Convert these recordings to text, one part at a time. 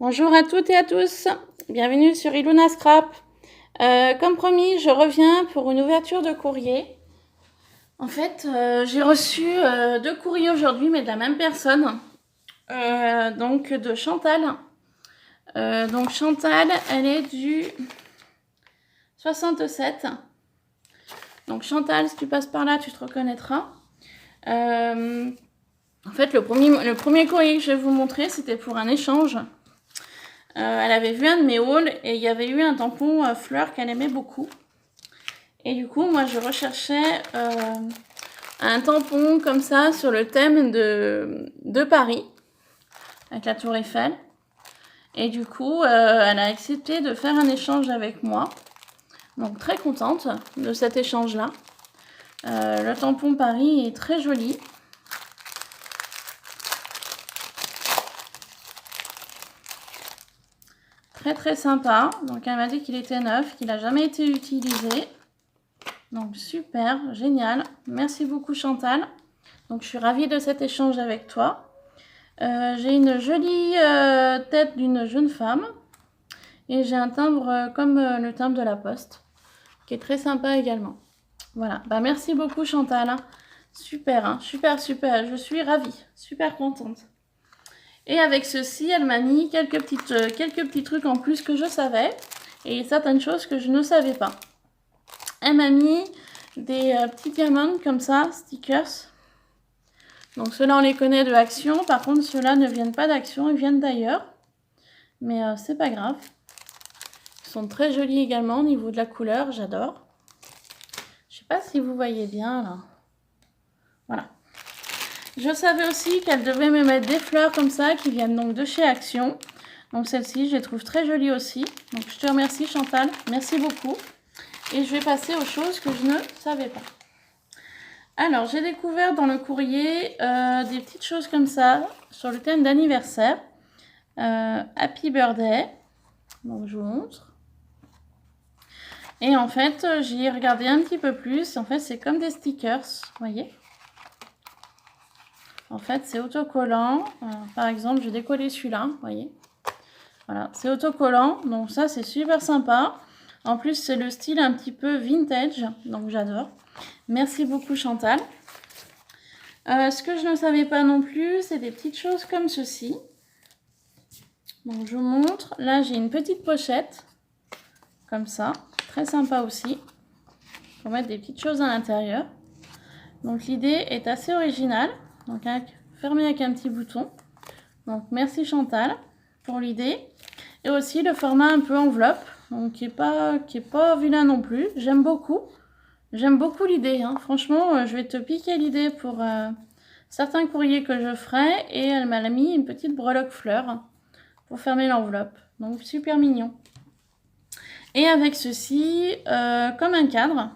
Bonjour à toutes et à tous, bienvenue sur Iluna Scrap. Comme promis, je reviens pour une ouverture de courrier. En fait, j'ai reçu 2 courriers aujourd'hui, mais de la même personne, donc de Chantal. Donc Chantal, elle est du 67. Donc Chantal, si tu passes par là, tu te reconnaîtras. En fait, le premier courrier que je vais vous montrer, c'était pour un échange. Elle avait vu un de mes hauls et il y avait eu un tampon fleur qu'elle aimait beaucoup. Et du coup, moi, je recherchais un tampon comme ça sur le thème de Paris, avec la Tour Eiffel. Et du coup, elle a accepté de faire un échange avec moi. Donc, très contente de cet échange-là. Le tampon Paris est très joli. Très très sympa. Donc, elle m'a dit qu'il était neuf, qu'il n'a jamais été utilisé. Donc super, génial. Merci beaucoup Chantal. Donc je suis ravie de cet échange avec toi. J'ai une jolie tête d'une jeune femme. Et j'ai un timbre comme le timbre de la Poste, qui est très sympa également. Voilà, bah merci beaucoup Chantal. Super, hein, super, super. Je suis ravie, super contente. Et avec ceci, elle m'a mis quelques petits trucs en plus que je savais. Et certaines choses que je ne savais pas. Elle m'a mis des petits diamants comme ça, stickers. Donc ceux-là on les connaît de Action, par contre ceux-là ne viennent pas d'Action, ils viennent d'ailleurs. Mais c'est pas grave. Ils sont très jolis également au niveau de la couleur, j'adore. Je sais pas si vous voyez bien là. Voilà. Je savais aussi qu'elle devait me mettre des fleurs comme ça qui viennent donc de chez Action. Donc celle-ci je les trouve très jolies aussi. Donc je te remercie Chantal, merci beaucoup. Et je vais passer aux choses que je ne savais pas. Alors, j'ai découvert dans le courrier des petites choses comme ça sur le thème d'anniversaire. Happy Birthday. Donc, je vous montre. Et en fait, j'y ai regardé un petit peu plus. En fait, c'est comme des stickers, vous voyez. En fait, c'est autocollant. Par exemple, je vais décoller celui-là, vous voyez. Voilà, c'est autocollant. Donc ça, c'est super sympa. En plus, c'est le style un petit peu vintage. Donc, j'adore. Merci beaucoup, Chantal. Ce que je ne savais pas non plus, c'est des petites choses comme ceci. Donc je vous montre. Là, j'ai une petite pochette. Comme ça. Très sympa aussi. Pour mettre des petites choses à l'intérieur. Donc l'idée est assez originale. Donc fermée avec un petit bouton. Donc merci Chantal pour l'idée. Et aussi le format un peu enveloppe. Donc qui est pas vilain non plus. J'aime beaucoup. J'aime beaucoup l'idée. Hein. Franchement, je vais te piquer l'idée pour certains courriers que je ferai. Et elle m'a mis une petite breloque fleur pour fermer l'enveloppe. Donc super mignon. Et avec ceci, comme un cadre.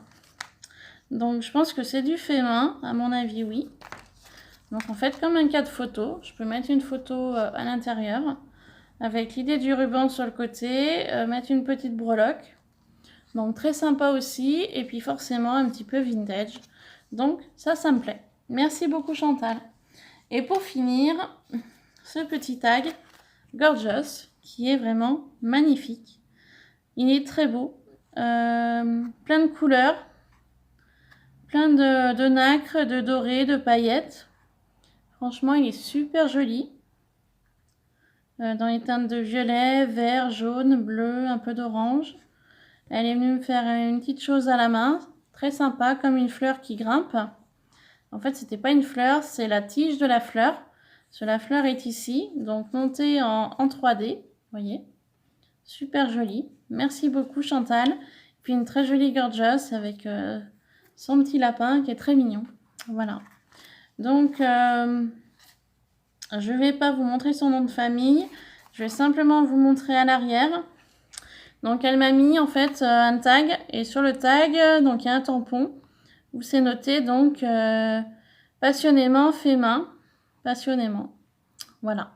Donc je pense que c'est du fait main, à mon avis oui. Donc en fait comme un cadre photo, je peux mettre une photo à l'intérieur. Avec l'idée du ruban sur le côté, mettre une petite breloque. Donc très sympa aussi, et puis forcément un petit peu vintage. Donc ça me plaît. Merci beaucoup Chantal. Et pour finir, ce petit tag Gorgeous, qui est vraiment magnifique. Il est très beau, plein de couleurs, plein de nacre, de doré, de paillettes. Franchement, il est super joli. Dans les teintes de violet, vert, jaune, bleu, un peu d'orange. Elle est venue me faire une petite chose à la main, très sympa, comme une fleur qui grimpe. En fait, c'était pas une fleur, c'est la tige de la fleur. Parce que la fleur est ici, donc montée en 3D, vous voyez. Super joli. Merci beaucoup Chantal. Puis une très jolie gorgeous avec son petit lapin qui est très mignon. Voilà. Donc, je ne vais pas vous montrer son nom de famille. Je vais simplement vous montrer à l'arrière. Donc, elle m'a mis en fait un tag. Et sur le tag, donc il y a un tampon où c'est noté donc passionnément fait main. Passionnément. Voilà.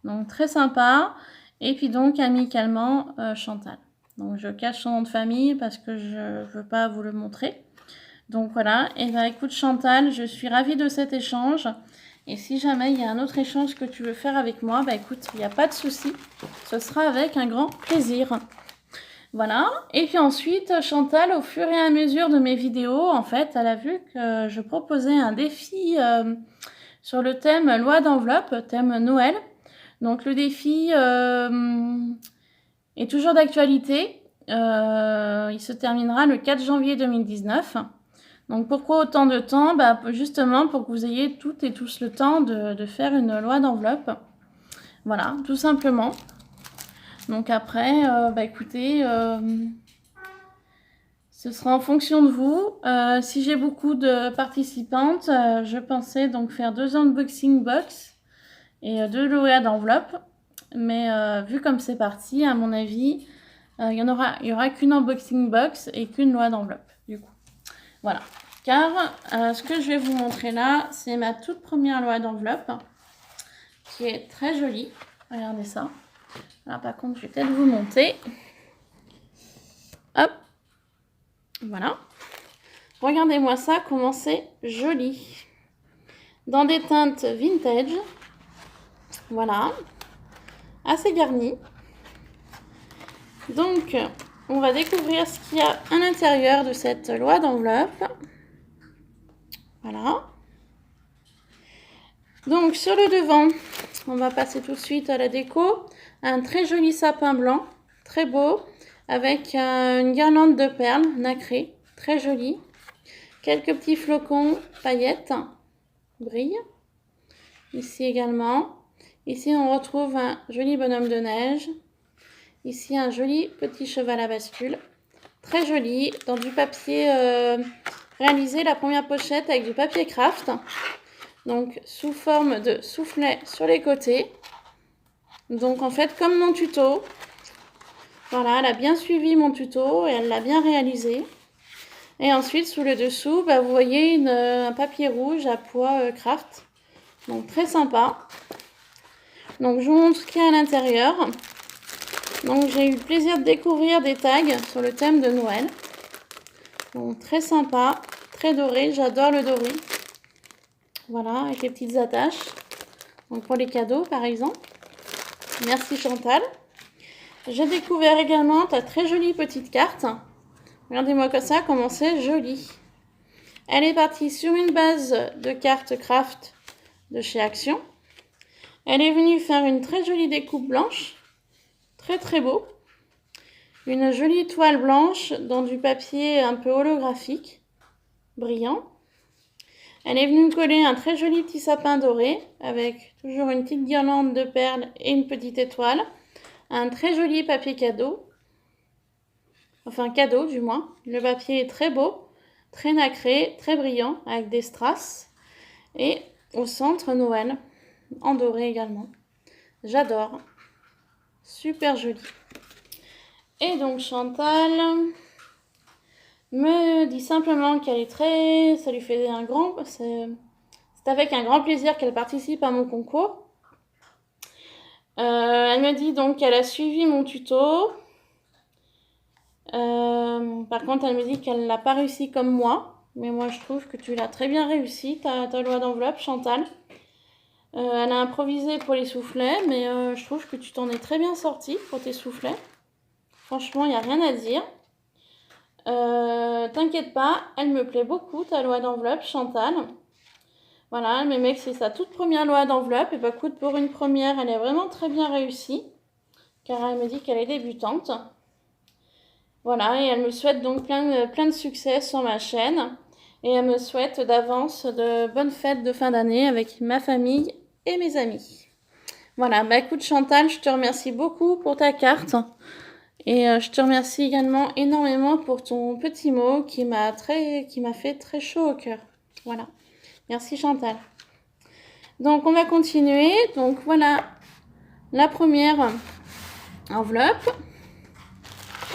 Donc, très sympa. Et puis donc, amicalement, Chantal. Donc, je cache son nom de famille parce que je ne veux pas vous le montrer. Donc, voilà. Et bien, écoute, Chantal, je suis ravie de cet échange. Et si jamais il y a un autre échange que tu veux faire avec moi, bah écoute, il n'y a pas de souci. Ce sera avec un grand plaisir. Voilà. Et puis ensuite, Chantal, au fur et à mesure de mes vidéos, en fait, elle a vu que je proposais un défi sur le thème loi d'enveloppe, thème Noël. Donc le défi est toujours d'actualité. Il se terminera le 4 janvier 2019. Donc pourquoi autant de temps? Bah, justement pour que vous ayez toutes et tous le temps de faire une loi d'enveloppe. Voilà, tout simplement. Donc après, bah écoutez, ce sera en fonction de vous. Si j'ai beaucoup de participantes, je pensais donc faire 2 unboxing box et 2 lois d'enveloppe. Mais vu comme c'est parti, à mon avis, il y aura qu'une unboxing box et qu'une loi d'enveloppe, du coup. Voilà. Car ce que je vais vous montrer là, c'est ma toute première loi d'enveloppe, qui est très jolie. Regardez ça. Là, par contre, je vais peut-être vous monter. Hop. Voilà. Regardez-moi ça, comment c'est joli. Dans des teintes vintage. Voilà. Assez garni. Donc, on va découvrir ce qu'il y a à l'intérieur de cette loi d'enveloppe. Voilà. Donc, sur le devant, on va passer tout de suite à la déco. Un très joli sapin blanc, très beau, avec une guirlande de perles nacrées, très jolie. Quelques petits flocons paillettes, brillent. Ici également. Ici, on retrouve un joli bonhomme de neige. Ici, un joli petit cheval à bascule. Très joli, dans du papier réalisé, la première pochette avec du papier craft. Donc, sous forme de soufflet sur les côtés. Donc, en fait, comme mon tuto. Voilà, elle a bien suivi mon tuto et elle l'a bien réalisé. Et ensuite, sous le dessous, bah, vous voyez un papier rouge à poids craft. Donc, très sympa. Donc, je vous montre ce qu'il y a à l'intérieur. Donc, j'ai eu le plaisir de découvrir des tags sur le thème de Noël. Donc, très sympa, très doré. J'adore le doré. Voilà, avec les petites attaches. Donc, pour les cadeaux, par exemple. Merci Chantal. J'ai découvert également ta très jolie petite carte. Regardez-moi comme ça, comment c'est joli. Elle est partie sur une base de cartes craft de chez Action. Elle est venue faire une très jolie découpe blanche. Très très beau. Une jolie toile blanche dans du papier un peu holographique. Brillant. Elle est venue coller un très joli petit sapin doré avec toujours une petite guirlande de perles et une petite étoile. Un très joli papier cadeau. Enfin cadeau du moins. Le papier est très beau, très nacré, très brillant avec des strass. Et au centre Noël, en doré également. J'adore. Super joli. Et donc Chantal me dit simplement qu'elle est très... Ça lui fait un grand... C'est avec un grand plaisir qu'elle participe à mon concours. Elle me dit donc qu'elle a suivi mon tuto. Par contre, elle me dit qu'elle l'a pas réussi comme moi. Mais moi, je trouve que tu l'as très bien réussi, ta loi d'enveloppe, Chantal. Elle a improvisé pour les soufflets, mais je trouve que tu t'en es très bien sortie pour tes soufflets. Franchement, il n'y a rien à dire. T'inquiète pas, elle me plaît beaucoup, ta loi d'enveloppe, Chantal. Voilà, elle me met que c'est sa toute première loi d'enveloppe. Et bah écoute, pour une première, elle est vraiment très bien réussie. Car elle me dit qu'elle est débutante. Voilà, et elle me souhaite donc plein de succès sur ma chaîne. Et elle me souhaite d'avance de bonnes fêtes de fin d'année avec ma famille et mes amis. Voilà, bah écoute Chantal, je te remercie beaucoup pour ta carte. Et je te remercie également énormément pour ton petit mot qui m'a fait très chaud au cœur. Voilà, merci Chantal. Donc on va continuer. Donc voilà la première enveloppe.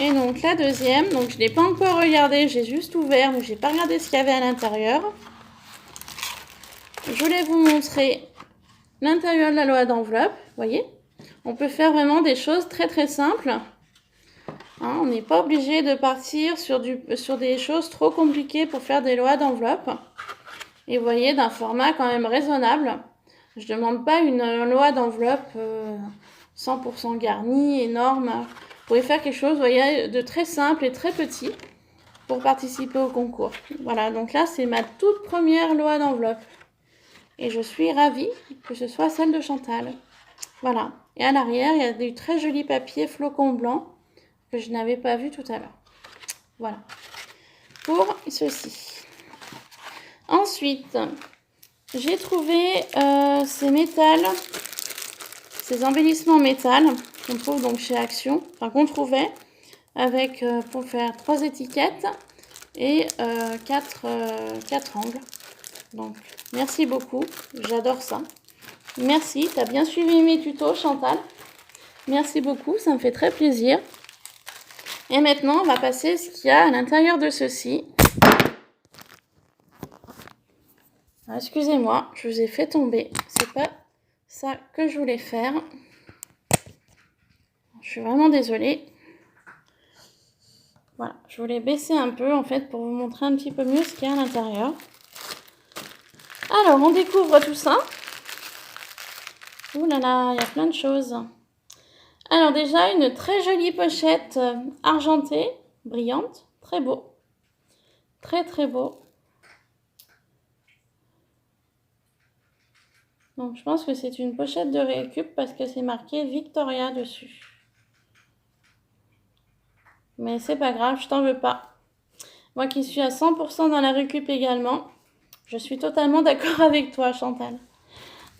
Et donc la deuxième, donc je ne l'ai pas encore regardé, j'ai juste ouvert, donc je n'ai pas regardé ce qu'il y avait à l'intérieur. Je voulais vous montrer l'intérieur de la loi d'enveloppe, vous voyez. On peut faire vraiment des choses très très simples. Hein, on n'est pas obligé de partir sur des choses trop compliquées pour faire des lois d'enveloppe. Et vous voyez, d'un format quand même raisonnable. Je ne demande pas une loi d'enveloppe 100% garnie, énorme. Vous pouvez faire quelque chose, vous voyez, de très simple et très petit pour participer au concours. Voilà, donc là, c'est ma toute première loi d'enveloppe. Et je suis ravie que ce soit celle de Chantal. Voilà. Et à l'arrière, il y a des très jolis papiers flocons blancs que je n'avais pas vu tout à l'heure. Voilà. Pour ceci. Ensuite, j'ai trouvé ces métals, ces embellissements métal qu'on trouve donc chez Action, enfin qu'on trouvait avec pour faire 3 étiquettes et 4 angles. Donc merci beaucoup, j'adore ça. Merci, tu as bien suivi mes tutos Chantal. Merci beaucoup, ça me fait très plaisir. Et maintenant, on va passer ce qu'il y a à l'intérieur de ceci. Excusez-moi, je vous ai fait tomber. C'est pas ça que je voulais faire. Je suis vraiment désolée. Voilà, je voulais baisser un peu en fait pour vous montrer un petit peu mieux ce qu'il y a à l'intérieur. Alors, on découvre tout ça. Ouh là là, il y a plein de choses. Alors déjà, une très jolie pochette argentée, brillante, très beau. Très très beau. Donc je pense que c'est une pochette de récup parce que c'est marqué Victoria dessus. Mais c'est pas grave, je t'en veux pas. Moi qui suis à 100% dans la récup également, je suis totalement d'accord avec toi Chantal.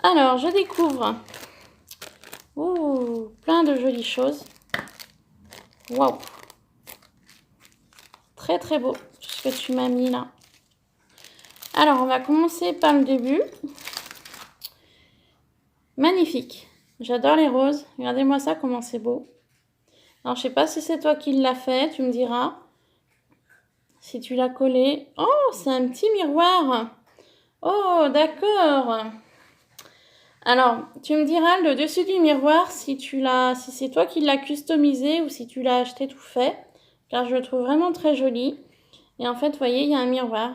Alors je découvre plein de jolies choses. Waouh! Très très beau ce que tu m'as mis là. Alors on va commencer par le début. Magnifique. J'adore les roses. Regardez-moi ça, comment c'est beau. Alors, je sais pas si c'est toi qui l'as fait, tu me diras. Si tu l'as collé. Oh, c'est un petit miroir. Oh, d'accord. Alors, tu me diras le dessus du miroir si c'est toi qui l'as customisé ou si tu l'as acheté tout fait. Car je le trouve vraiment très joli. Et en fait, vous voyez, il y a un miroir.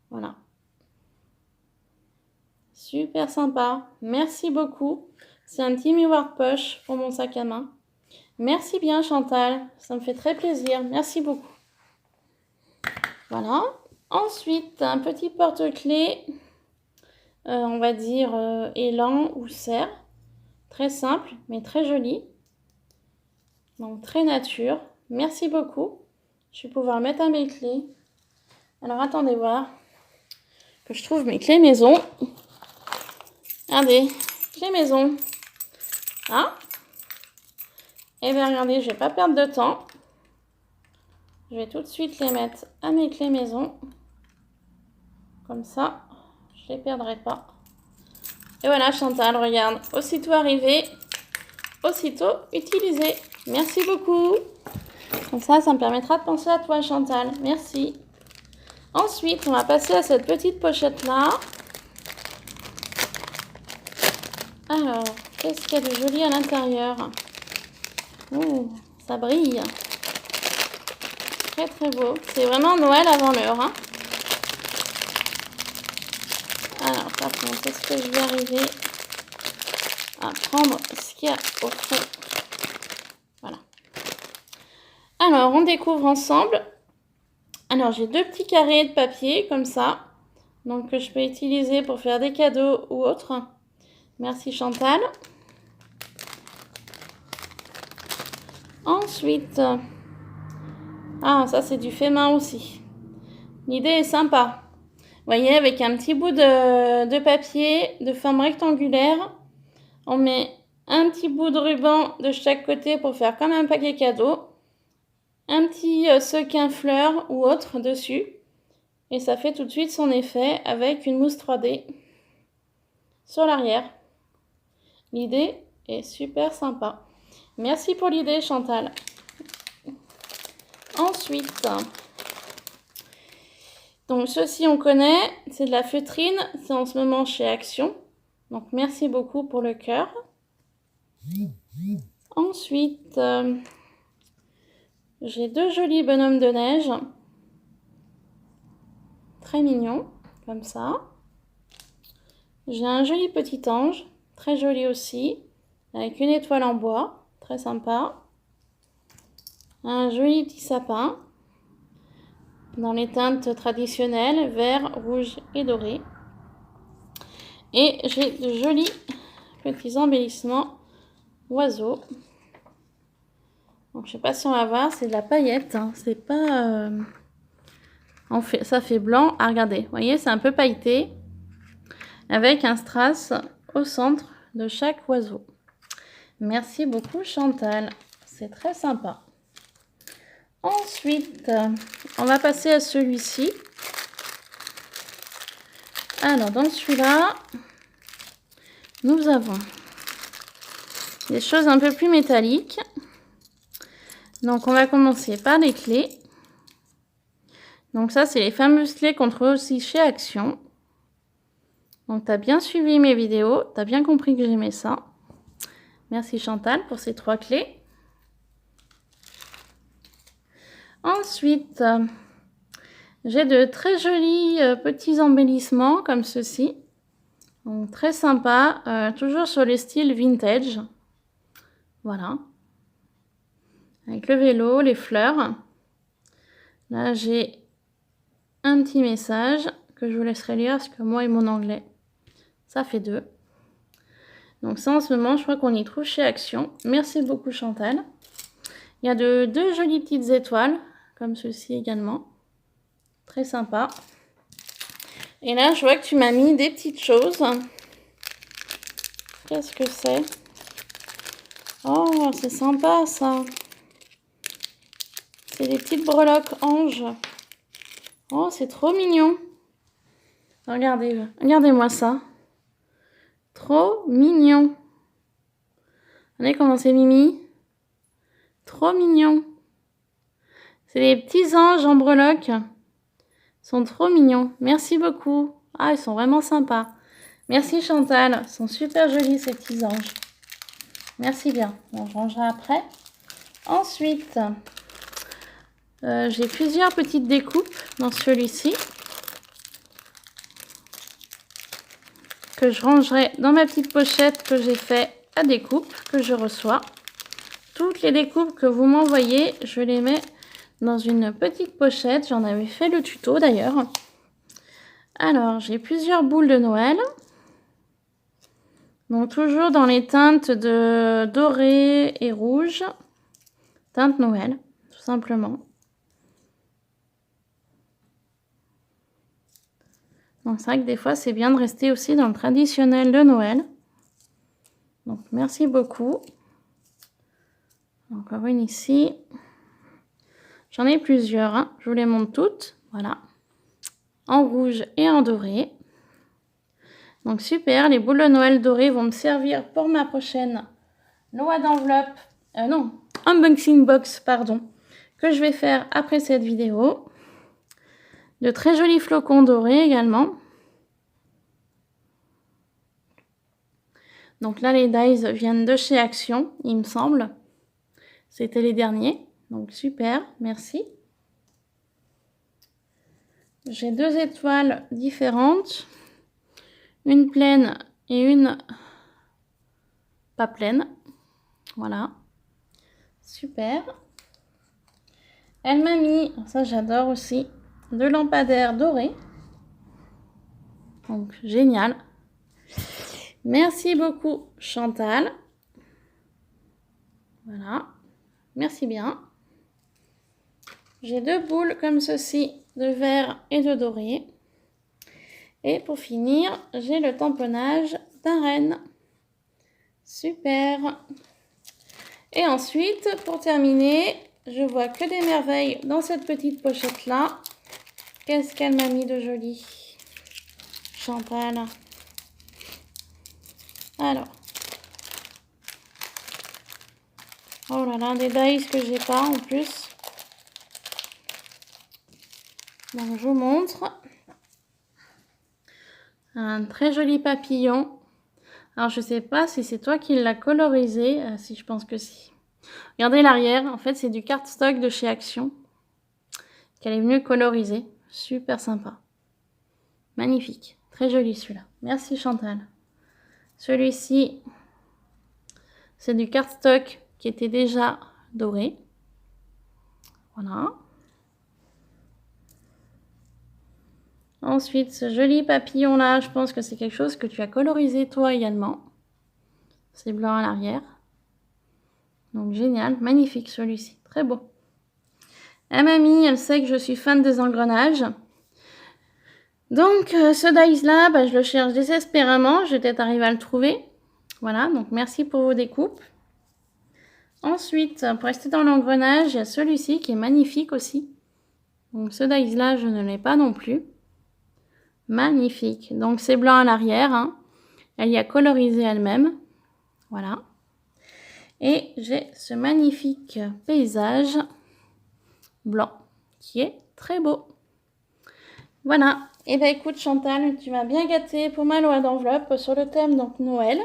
Voilà. Super sympa. Merci beaucoup. C'est un petit miroir de poche pour mon sac à main. Merci bien Chantal, ça me fait très plaisir, merci beaucoup. Voilà, ensuite un petit porte-clés, on va dire élan ou serre, très simple mais très joli, donc très nature, merci beaucoup. Je vais pouvoir mettre à mes clés. Alors attendez voir que je trouve mes clés maison. Regardez, clés maison. Ah, et bien regardez, je vais pas perdre de temps. Je vais tout de suite les mettre à mes clés maison. Comme ça, je ne les perdrai pas. Et voilà Chantal, regarde. Aussitôt arrivé, aussitôt utilisé. Merci beaucoup. Comme ça me permettra de penser à toi Chantal. Merci. Ensuite, on va passer à cette petite pochette-là. Alors, qu'est-ce qu'il y a de joli à l'intérieur? Ouh, ça brille. Très très beau. C'est vraiment Noël avant l'heure. Hein. Alors, par contre, est-ce que je vais arriver à prendre ce qu'il y a au fond? Voilà. Alors, on découvre ensemble. Alors, j'ai 2 petits carrés de papier, comme ça. Donc, que je peux utiliser pour faire des cadeaux ou autres. Merci Chantal. Ensuite, ça c'est du fait main aussi. L'idée est sympa. Vous voyez, avec un petit bout de papier de forme rectangulaire, on met un petit bout de ruban de chaque côté pour faire comme un paquet cadeau. Un petit sequin fleur ou autre dessus. Et ça fait tout de suite son effet avec une mousse 3D sur l'arrière. L'idée est super sympa. Merci pour l'idée Chantal. Ensuite, donc ceci on connaît, c'est de la feutrine, c'est en ce moment chez Action. Donc merci beaucoup pour le cœur. Ensuite, j'ai 2 jolis bonhommes de neige. Très mignons, comme ça. J'ai un joli petit ange, très joli aussi, avec une étoile en bois, très sympa. Un joli petit sapin, dans les teintes traditionnelles, vert, rouge et doré. Et j'ai de jolis petits embellissements oiseaux. Donc, je sais pas si on va voir, c'est de la paillette, hein. C'est pas... ça fait blanc. Ah, regardez, vous voyez, c'est un peu pailleté, avec un strass au centre de chaque oiseau. Merci beaucoup Chantal, c'est très sympa. Ensuite, on va passer à celui-ci. Alors, dans celui-là, nous avons des choses un peu plus métalliques. Donc, on va commencer par les clés. Donc, ça, c'est les fameuses clés qu'on trouve aussi chez Action. Donc, tu as bien suivi mes vidéos, tu as bien compris que j'aimais ça. Merci Chantal pour ces 3 clés. Ensuite, j'ai de très jolis petits embellissements comme ceci. Donc, très sympa, toujours sur les styles vintage. Voilà. Avec le vélo, les fleurs. Là, j'ai un petit message que je vous laisserai lire parce que moi et mon anglais, ça fait 2. Donc ça, en ce moment, je crois qu'on y trouve chez Action. Merci beaucoup Chantal. Il y a de 2 jolies petites étoiles, comme ceci également. Très sympa. Et là, je vois que tu m'as mis des petites choses. Qu'est-ce que c'est? Oh, c'est sympa ça. C'est des petites breloques anges. Oh, c'est trop mignon. Regardez, regardez-moi ça. Trop mignon. Regardez comment c'est mimi. Trop mignon. C'est des petits anges en breloques. Ils sont trop mignons. Merci beaucoup. Ah, ils sont vraiment sympas. Merci Chantal. Ils sont super jolis ces petits anges. Merci bien. Bon, je rangerai après. Ensuite, j'ai plusieurs petites découpes dans celui-ci. Que je rangerai dans ma petite pochette que j'ai fait à découpe, que je reçois. Toutes les découpes que vous m'envoyez, je les mets dans une petite pochette. J'en avais fait le tuto d'ailleurs. Alors, j'ai plusieurs boules de Noël. Donc, toujours dans les teintes de doré et rouge. Teinte Noël, tout simplement. Donc, c'est vrai que des fois, c'est bien de rester aussi dans le traditionnel de Noël. Donc, merci beaucoup. Encore une ici. J'en ai plusieurs, hein. Je vous les montre toutes. Voilà. En rouge et en doré. Donc, super. Les boules de Noël dorées vont me servir pour ma prochaine loi d'enveloppe. Non, unboxing box, pardon. Que je vais faire après cette vidéo. De très jolis flocons dorés également. Donc là, les dies viennent de chez Action, il me semble. C'était les derniers. Donc super, merci. J'ai 2 étoiles différentes. Une pleine et une pas pleine. Voilà. Super. Elle m'a mis, ça j'adore aussi, 2 lampadaires dorés. Donc génial. Merci beaucoup Chantal. Voilà. Merci bien. J'ai 2 boules comme ceci, de vert et de doré. Et pour finir, j'ai le tamponnage d'un renne. Super. Et ensuite, pour terminer, je vois que des merveilles dans cette petite pochette-là. Qu'est-ce qu'elle m'a mis de joli, Chantal. Alors. Oh là là, des dies que j'ai pas en plus. Donc, je vous montre. Un très joli papillon. Alors, je sais pas si c'est toi qui l'as colorisé. Si, je pense que si. Regardez l'arrière. En fait, c'est du cardstock de chez Action. Qu'elle est venue coloriser. Super sympa. Magnifique. Très joli celui-là. Merci Chantal. Celui-ci, c'est du cardstock qui était déjà doré. Voilà. Ensuite, ce joli papillon-là, je pense que c'est quelque chose que tu as colorisé toi également. C'est blanc à l'arrière. Donc génial, magnifique celui-ci, très beau. La mamie, elle sait que je suis fan des engrenages. Donc ce dies-là, bah, je le cherche désespérément. Je vais peut-être arriver à le trouver. Voilà, donc merci pour vos découpes. Ensuite, pour rester dans l'engrenage, il y a celui-ci qui est magnifique aussi. Donc ce dies-là, je ne l'ai pas non plus. Magnifique. Donc c'est blanc à l'arrière. Hein. Elle y a colorisé elle-même. Voilà. Et j'ai ce magnifique paysage blanc qui est très beau. Voilà. Et bien écoute Chantal, tu m'as bien gâtée pour ma loi d'enveloppe sur le thème donc Noël.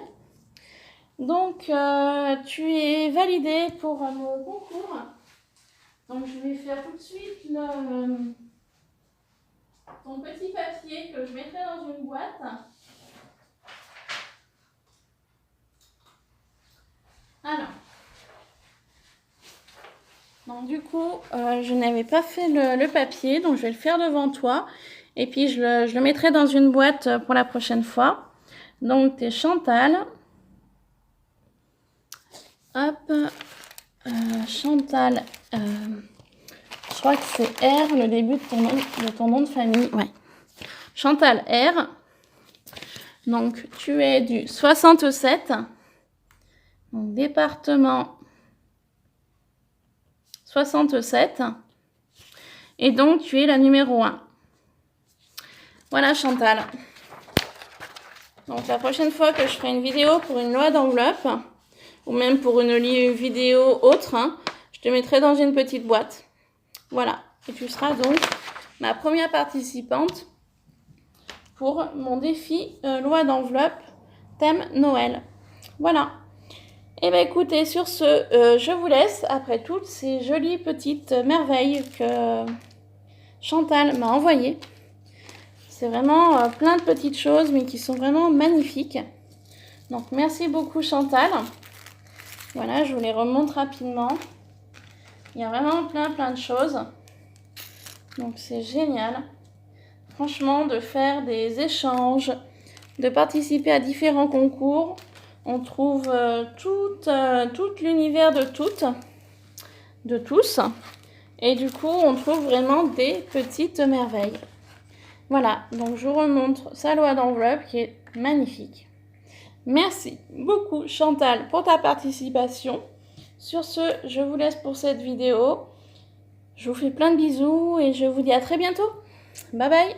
Donc tu es validée pour mon concours. Donc je vais faire tout de suite ton petit papier que je mettrai dans une boîte. Alors. Donc du coup, je n'avais pas fait le papier, donc je vais le faire devant toi. Et puis je le mettrai dans une boîte pour la prochaine fois. Donc t'es Chantal. Hop. Chantal. Je crois que c'est R, le début de ton nom de famille. Ouais. Chantal R. Donc tu es du 67. Donc département 67. Et donc, tu es la numéro 1. Voilà, Chantal. Donc, la prochaine fois que je ferai une vidéo pour une loi d'enveloppe, ou même pour une vidéo autre, hein, je te mettrai dans une petite boîte. Voilà. Et tu seras donc ma première participante pour mon défi loi d'enveloppe thème Noël. Voilà. Et bien écoutez, sur ce, je vous laisse après toutes ces jolies petites merveilles que Chantal m'a envoyées. C'est vraiment plein de petites choses, mais qui sont vraiment magnifiques. Donc merci beaucoup Chantal. Voilà, je vous les remonte rapidement. Il y a vraiment plein de choses. Donc c'est génial. Franchement, de faire des échanges, de participer à différents concours. On trouve tout l'univers de tous. Et du coup, on trouve vraiment des petites merveilles. Voilà, donc je vous remontre sa loi d'enveloppe qui est magnifique. Merci beaucoup Chantal pour ta participation. Sur ce, je vous laisse pour cette vidéo. Je vous fais plein de bisous et je vous dis à très bientôt. Bye bye.